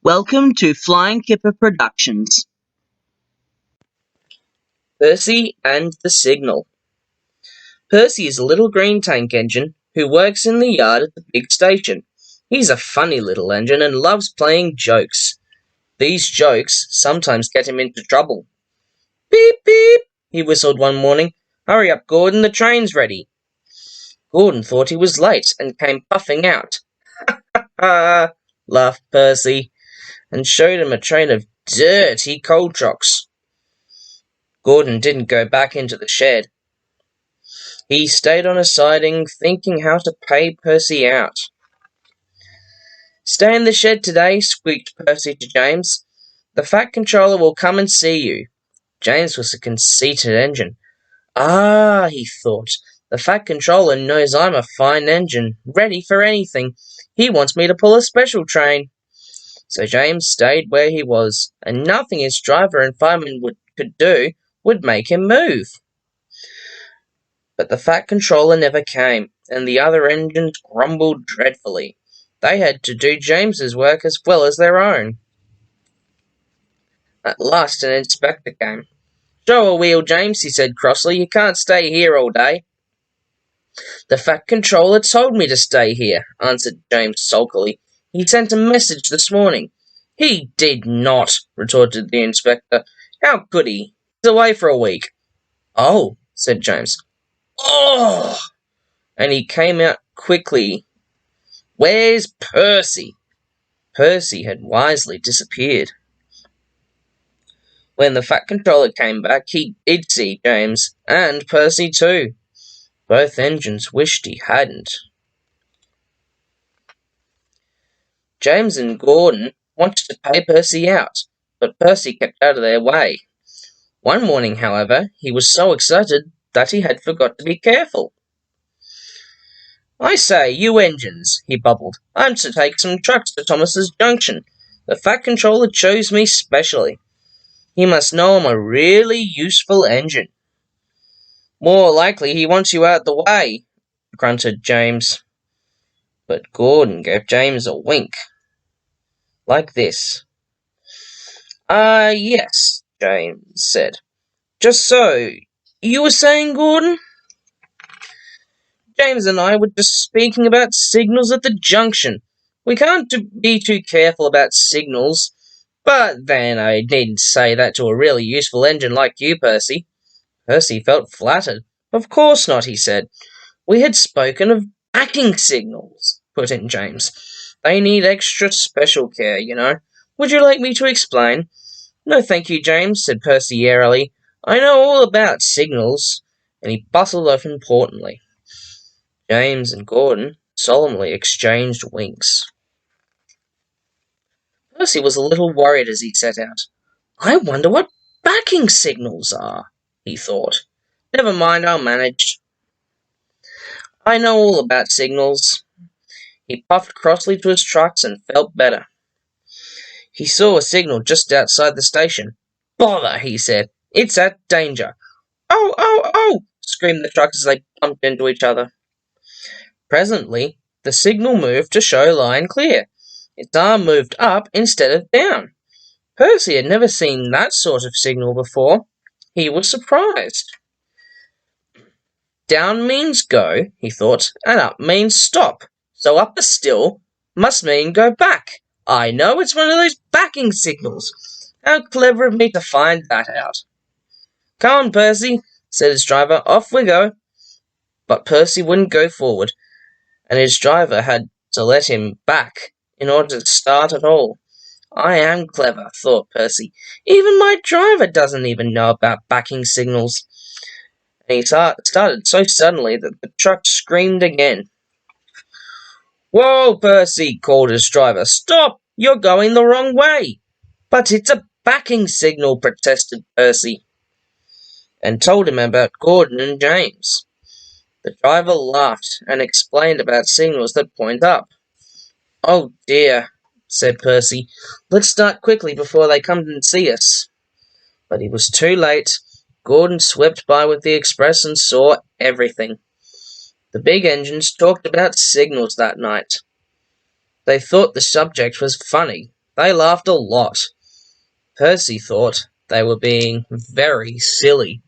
Welcome to Flying Kipper Productions. Percy and the Signal. Percy is a little green tank engine who works in the yard at the big station. He's a funny little engine and loves playing jokes. These jokes sometimes get him into trouble. Beep, beep, he whistled one morning. Hurry up, Gordon, the train's ready. Gordon thought he was late and came puffing out. Ha, laughed Percy, and showed him a train of dirty coal trucks. Gordon didn't go back into the shed. He stayed on a siding, thinking how to pay Percy out. Stay in the shed today, squeaked Percy to James. The Fat Controller will come and see you. James was a conceited engine. Ah, he thought, the Fat Controller knows I'm a fine engine, ready for anything. He wants me to pull a special train. So James stayed where he was, and nothing his driver and fireman could do would make him move. But the Fat Controller never came, and the other engines grumbled dreadfully. They had to do James's work as well as their own. At last an inspector came. Show a wheel, James, he said crossly. You can't stay here all day. The Fat Controller told me to stay here, answered James sulkily. He sent a message this morning. He did not, retorted the inspector. How could he? He's away for a week. Oh, said James. Oh! And he came out quickly. Where's Percy? Percy had wisely disappeared. When the Fat Controller came back, he did see James, and Percy too. Both engines wished he hadn't. James and Gordon wanted to pay Percy out, but Percy kept out of their way. One morning, however, he was so excited that he had forgot to be careful. I say, you engines, he bubbled. I'm to take some trucks to Thomas's Junction. The Fat Controller chose me specially. He must know I'm a really useful engine. More likely he wants you out the way, grunted James. But Gordon gave James a wink. Like this. Yes, James said. Just so, you were saying, Gordon? James and I were just speaking about signals at the junction. We can't be too careful about signals. But then I needn't say that to a really useful engine like you, Percy. Percy felt flattered. Of course not, he said. We had spoken of backing signals, put in James. They need extra special care, you know. Would you like me to explain? No, thank you, James, said Percy airily. I know all about signals. And he bustled off importantly. James and Gordon solemnly exchanged winks. Percy was a little worried as he set out. I wonder what backing signals are, he thought. Never mind, I'll manage. I know all about signals. He puffed crossly to his trucks and felt better. He saw a signal just outside the station. Bother, he said. It's at danger. Oh, oh, oh, screamed the trucks as they bumped into each other. Presently, the signal moved to show line clear. Its arm moved up instead of down. Percy had never seen that sort of signal before. He was surprised. Down means go, he thought, and up means stop. So up a still must mean go back. I know, it's one of those backing signals. How clever of me to find that out. Come on, Percy, said his driver. Off we go. But Percy wouldn't go forward, and his driver had to let him back in order to start at all. I am clever, thought Percy. Even my driver doesn't even know about backing signals. And he started so suddenly that the truck screamed again. Whoa, Percy, called his driver. Stop! You're going the wrong way. But it's a backing signal, protested Percy, and told him about Gordon and James. The driver laughed and explained about signals that point up. Oh dear, said Percy. Let's start quickly before they come and see us. But he was too late. Gordon swept by with the express and saw everything. The big engines talked about signals that night. They thought the subject was funny, They laughed a lot. Percy thought they were being very silly.